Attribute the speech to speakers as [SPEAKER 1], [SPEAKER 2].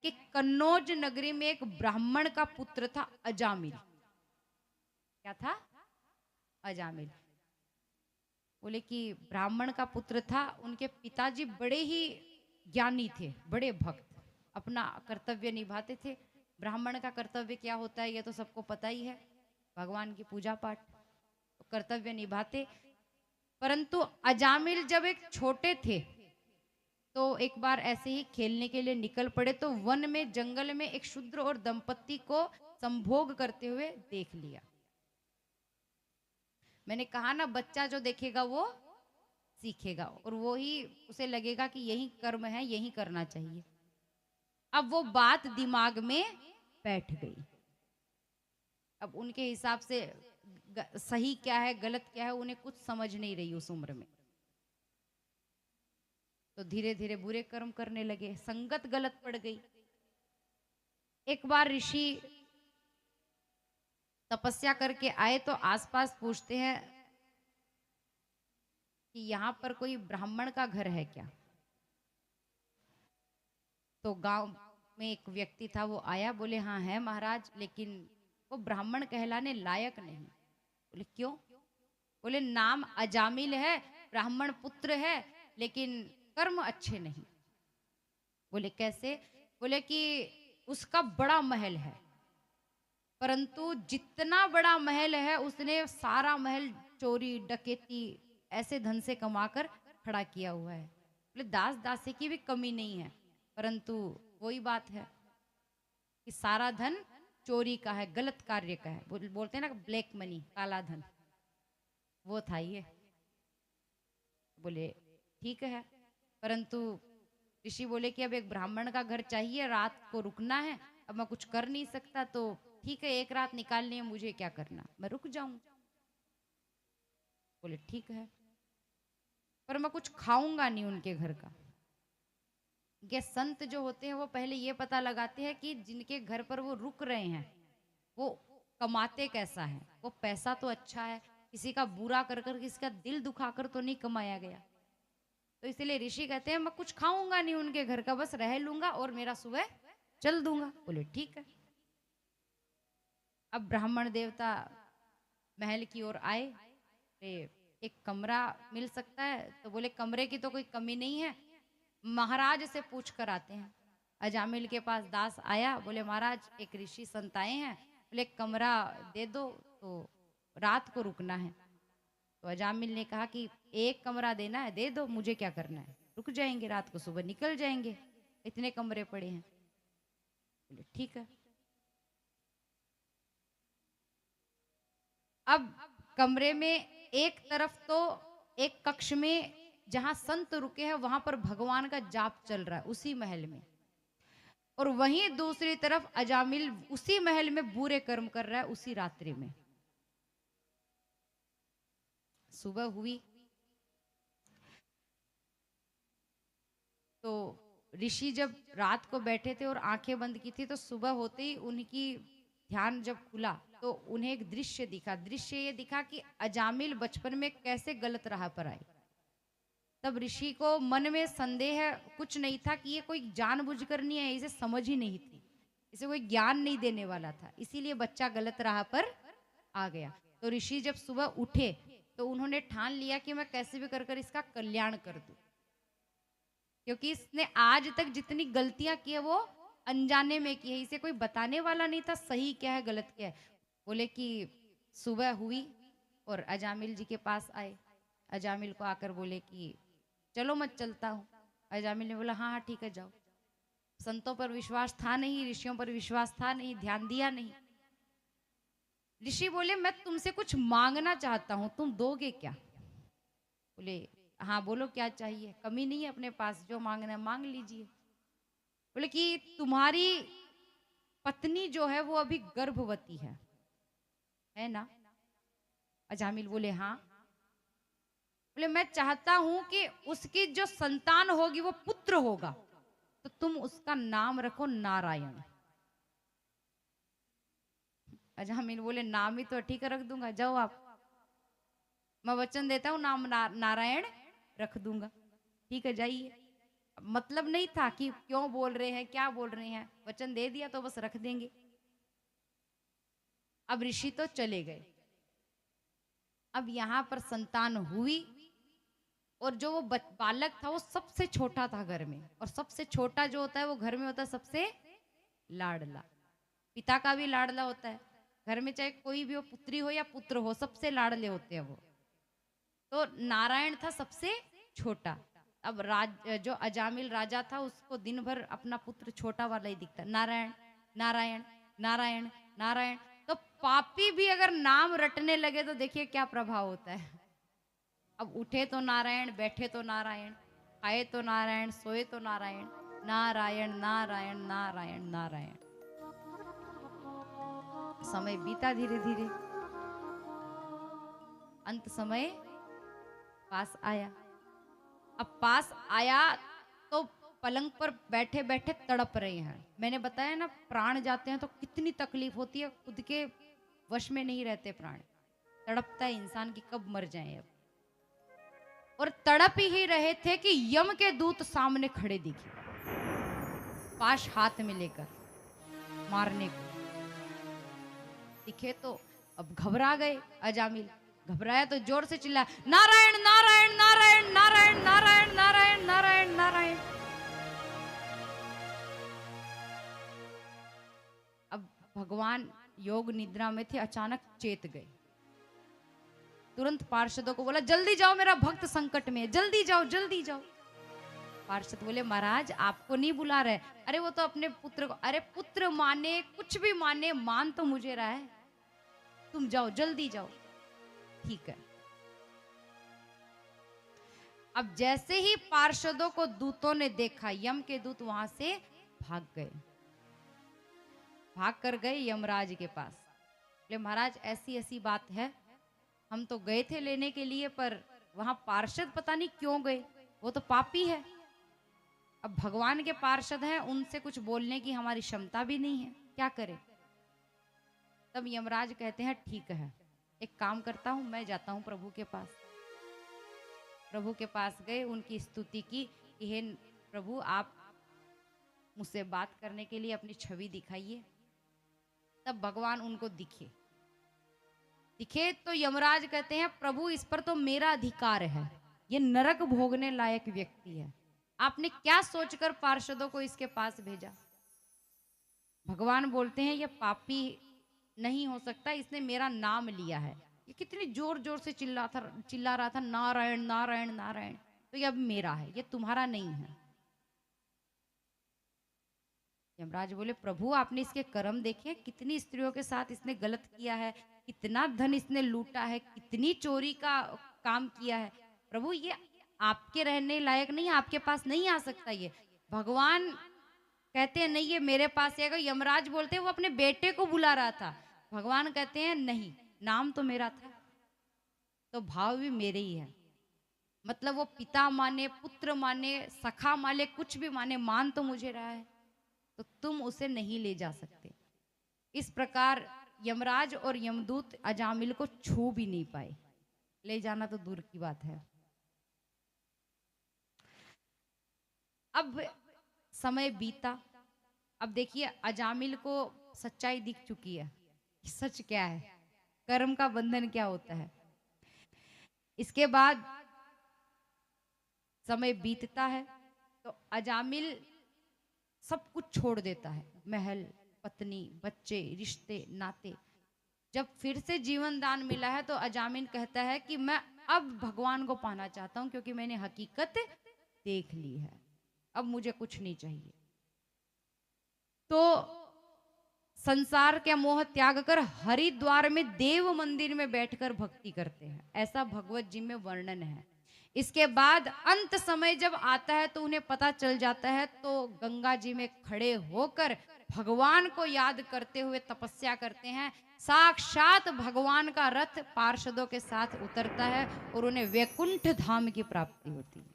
[SPEAKER 1] कि कन्नौज नगरी में एक ब्राह्मण का पुत्र था अजामिल। क्या था? अजामिल। बोले कि ब्राह्मण का पुत्र था, उनके पिताजी बड़े ही ज्ञानी थे, बड़े भक्त, अपना कर्तव्य निभाते थे। ब्राह्मण का कर्तव्य क्या होता है ये तो सबको पता ही है, भगवान की पूजा पाठ, तो कर्तव्य निभाते। परंतु अजामिल जब एक छोटे थे तो एक बार ऐसे ही खेलने के लिए निकल पड़े, तो वन में जंगल में एक शूद्र और दंपत्ति को संभोग करते हुए देख लिया। मैंने कहा ना, बच्चा जो देखेगा वो सीखेगा, और वो ही उसे लगेगा कि यही कर्म है, यही करना चाहिए। अब वो बात दिमाग में बैठ गई। अब उनके हिसाब से सही क्या है गलत क्या है उन्हें कुछ समझ नहीं रही उस उम्र में। तो धीरे धीरे बुरे कर्म करने लगे, संगत गलत पड़ गई। एक बार ऋषि तपस्या करके आए तो आसपास पूछते हैं कि यहां पर कोई ब्राह्मण का घर है क्या। तो गांव में एक व्यक्ति था, वो आया, बोले हाँ है महाराज, लेकिन वो ब्राह्मण कहलाने लायक नहीं। बोले क्यों? बोले नाम अजामिल है, ब्राह्मण पुत्र है, लेकिन कर्म अच्छे नहीं। बोले कैसे? बोले कि उसका बड़ा महल है, परंतु जितना बड़ा महल है उसने सारा महल चोरी डकैती ऐसे धन से कमाकर खड़ा किया हुआ है। बोले दास दासी की भी कमी नहीं है, परंतु वही बात है कि सारा धन चोरी का है, गलत कार्य का है। बोलते हैं ना ब्लैक मनी, काला धन, वो था ये। बोले ठीक है, परंतु ऋषि बोले कि अब एक ब्राह्मण का घर चाहिए, रात को रुकना है, अब मैं कुछ कर नहीं सकता, तो ठीक है एक रात निकालनी है, मुझे क्या करना, मैं रुक जाऊं। बोले ठीक है, पर मैं कुछ खाऊंगा नहीं उनके घर का। ये संत जो होते हैं वो पहले ये पता लगाते हैं कि जिनके घर पर वो रुक रहे हैं वो कमाते कैसा है, वो पैसा तो अच्छा है, किसी का बुरा कर कर किसी का दिल दुखाकर तो नहीं कमाया गया। तो इसलिए ऋषि कहते हैं मैं कुछ खाऊंगा नहीं उनके घर का, बस रह लूंगा और मेरा सुबह चल दूंगा। बोले ठीक है। अब ब्राह्मण देवता महल की ओर आए, एक कमरा मिल सकता है? तो बोले कमरे की तो कोई कमी नहीं है, महाराज से पूछ कर आते हैं। अजामिल के पास दास आया, बोले महाराज एक ऋषि संत आए हैं, बोले कमरा दे दो, तो रात को रुकना है। तो अजामिल ने कहा कि एक कमरा देना है, दे दो, मुझे क्या करना है, रुक जाएंगे, रात को सुबह निकल जाएंगे, इतने कमरे पड़े हैं। बोले ठीक है। अब कमरे में एक तरफ तो एक कक्ष में जहां संत रुके हैं वहां पर भगवान का जाप चल रहा है उसी महल में, और वहीं दूसरी तरफ अजामिल उसी महल में बुरे कर्म कर रहा है उसी रात्रि में। सुबह हुई तो ऋषि जब रात को बैठे थे और आंखें बंद की थी, तो सुबह होते ही उनकी ध्यान जब खुला तो उन्हें एक दृश्य दिखा। दृश्य ये दिखा कि अजामिल बचपन में कैसे गलत राह पर आए। तब ऋषि को मन में संदेह कुछ नहीं था कि ये कोई जानबूझकर नहीं है, इसे समझ ही नहीं थी, इसे कोई ज्ञान नहीं देने वाला था, इसीलिए बच्चा गलत राह पर आ गया। तो ऋषि जब सुबह उठे तो उन्होंने ठान लिया कि मैं कैसे भी कर कर इसका कल्याण कर दूं, क्योंकि इसने आज तक जितनी गलतियां की है वो अनजाने में की है, इसे कोई बताने वाला नहीं था सही क्या है गलत क्या है। बोले कि सुबह हुई और अजामिल जी के पास आए, अजामिल को आकर बोले कि चलो मैं चलता हूँ। अजामिल ने बोला हाँ हाँ ठीक है जाओ। संतों पर विश्वास था नहीं, ऋषियों पर विश्वास था नहीं, ध्यान दिया नहीं। ऋषि बोले मैं तुमसे कुछ मांगना चाहता हूँ, तुम दोगे क्या? बोले हाँ बोलो क्या चाहिए, कमी नहीं है अपने पास, जो मांगना है मांग लीजिए। बोले कि तुम्हारी पत्नी जो है वो अभी गर्भवती है ना? अजामिल बोले हाँ। बोले मैं चाहता हूं कि उसकी जो संतान होगी वो पुत्र होगा, तो तुम उसका नाम रखो नारायण। अजामिल बोले नाम ही तो ठीक रख दूंगा, जाओ आप, मैं वचन देता हूं नाम नारायण रख दूंगा, ठीक है जाइए। मतलब नहीं था कि क्यों बोल रहे हैं, क्या बोल रहे हैं, वचन दे दिया तो बस रख देंगे। अब ऋषि तो चले गए। अब यहां पर संतान हुई और जो वो बालक था वो सबसे छोटा था घर में, और सबसे छोटा जो होता है वो घर में होता है सबसे लाडला। पिता का भी लाडला होता है घर में, चाहे कोई भी हो, पुत्री हो या पुत्र हो, सबसे लाडले होते हैं वो। तो नारायण था सबसे छोटा। अब जो अजामिल राजा था उसको दिन भर अपना पुत्र छोटा वाला ही दिखता, नारायण नारायण नारायण नारायण। तो पापी भी अगर नाम रटने लगे तो देखिए क्या प्रभाव होता है। अब उठे तो नारायण, बैठे तो नारायण, खाए तो नारायण, सोए तो नारायण, नारायण नारायण नारायण नारायण। समय बीता धीरे धीरे, अंत समय पास आया। अब पास आया तो पलंग पर बैठे बैठे तड़प रहे हैं। मैंने बताया ना, प्राण जाते हैं तो कितनी तकलीफ होती है, खुद के वश में नहीं रहते प्राण, तड़पता है इंसान की कब मर जाए। अब और तड़प ही रहे थे कि यम के दूत सामने खड़े दिखे, पाश हाथ में लेकर मारने को दिखे। तो अब घबरा गए अजामिल। घबराया तो जोर से चिल्लाया, नारायण नारायण नारायण नारायण नारायण नारायण नारायण नारायण। अब भगवान योग निद्रा में थे, अचानक चेत गए। तुरंत पार्षदों को बोला, जल्दी जाओ, मेरा भक्त संकट में है, जल्दी जाओ जल्दी जाओ। पार्षद बोले, महाराज आपको नहीं बुला रहे। अरे वो तो अपने पुत्र को, अरे पुत्र माने कुछ भी माने, मान तो मुझे रहा है, तुम जाओ जल्दी जाओ। ठीक है। अब जैसे ही पार्षदों को दूतों ने देखा, यम के दूत वहां से भाग गए, भाग कर गए यमराज के पास। बोले, महाराज ऐसी ऐसी बात है, हम तो गए थे लेने के लिए, पर वहां पार्षद पता नहीं क्यों गए, वो तो पापी है। अब भगवान के पार्षद हैं, उनसे कुछ बोलने की हमारी क्षमता भी नहीं है, क्या करें। तब यमराज कहते हैं, ठीक है, एक काम करता हूं, मैं जाता हूं प्रभु के पास। प्रभु के पास गए, उनकी स्तुति की कि हे प्रभु, आप मुझसे बात करने के लिए अपनी छवि दिखाइए। तब भगवान उनको दिखे। दिखे तो यमराज कहते हैं, प्रभु इस पर तो मेरा अधिकार है, ये नरक भोगने लायक व्यक्ति है, आपने क्या सोचकर पार्षदों को इसके पास भेजा। भगवान बोलते हैं, ये पापी नहीं हो सकता, इसने मेरा नाम लिया है। ये कितनी जोर जोर से चिल्ला रहा था, नारायण नारायण नारायण। तो ये अब मेरा है, ये तुम्हारा नहीं है। यमराज बोले, प्रभु आपने इसके कर्म देखे, कितनी स्त्रियों के साथ इसने गलत किया है, कितना धन इसने लूटा है, कितनी चोरी का काम किया है। प्रभु ये आपके रहने लायक नहीं, आपके पास नहीं आ सकता। ये भगवान कहते हैं, नहीं ये मेरे पास आएगा। यमराज बोलते हैं, वो अपने बेटे को बुला रहा था। भगवान कहते हैं, नहीं, नाम तो मेरा था, तो भाव भी मेरे ही है। मतलब वो पिता माने, पुत्र माने, सखा माने, कुछ भी माने, मान तो मुझे रहा है, तो तुम उसे नहीं ले जा सकते। इस प्रकार यमराज और यमदूत अजामिल को छू भी नहीं पाए, ले जाना तो दूर की बात है। अब समय बीता। अब देखिए, अजामिल को सच्चाई दिख चुकी है, सच क्या है, कर्म का बंधन क्या होता है। इसके बाद समय बीतता है तो अजामिल सब कुछ छोड़ देता है, महल, पत्नी, बच्चे, रिश्ते नाते। जब फिर से जीवन दान मिला है तो अजामिल कहता है कि मैं अब भगवान को पाना चाहता हूं, क्योंकि मैंने हकीकत देख ली है, अब मुझे कुछ नहीं चाहिए। तो संसार के मोह त्याग कर हरिद्वार में देव मंदिर में बैठकर भक्ति करते हैं, ऐसा भगवत जी में वर्णन है। इसके बाद अंत समय जब आता है तो उन्हें पता चल जाता है, तो गंगा जी में खड़े होकर भगवान को याद करते हुए तपस्या करते हैं। साक्षात भगवान का रथ पार्षदों के साथ उतरता है और उन्हें वैकुंठ धाम की प्राप्ति होती है।